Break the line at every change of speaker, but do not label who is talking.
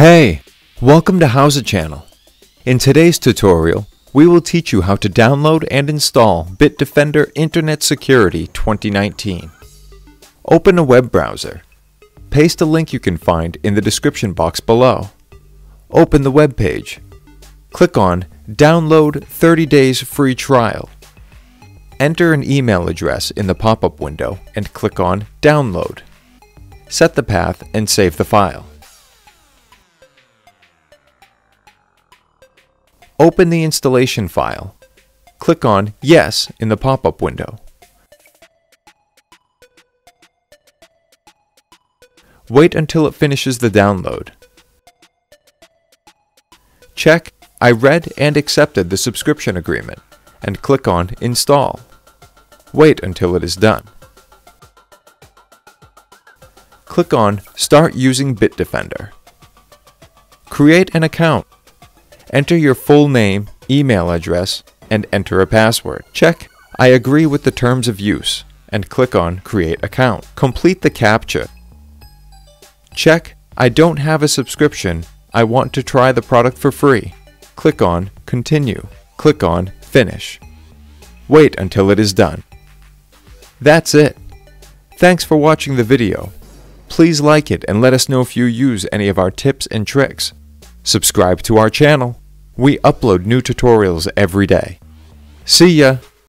Hey, welcome to How's Channel. In today's tutorial, we will teach you how to download and install Bitdefender Internet Security 2019. Open a web browser. Paste a link you can find in the description box below. Open the web page. Click on Download 30 Days Free Trial. Enter an email address in the pop-up window and click on Download. Set the path and save the file. Open the installation file. Click on Yes in the pop-up window. Wait until it finishes the download. Check I read and accepted the subscription agreement and click on Install. Wait until it is done. Click on Start using Bitdefender. Create an account. Enter your full name, email address, and enter a password. Check I agree with the terms of use and click on Create Account. Complete the CAPTCHA. Check I don't have a subscription. I want to try the product for free. Click on Continue. Click on Finish. Wait until it is done. That's it. Thanks for watching the video. Please like it and let us know if you use any of our tips and tricks. Subscribe to our channel. We upload new tutorials every day. See ya!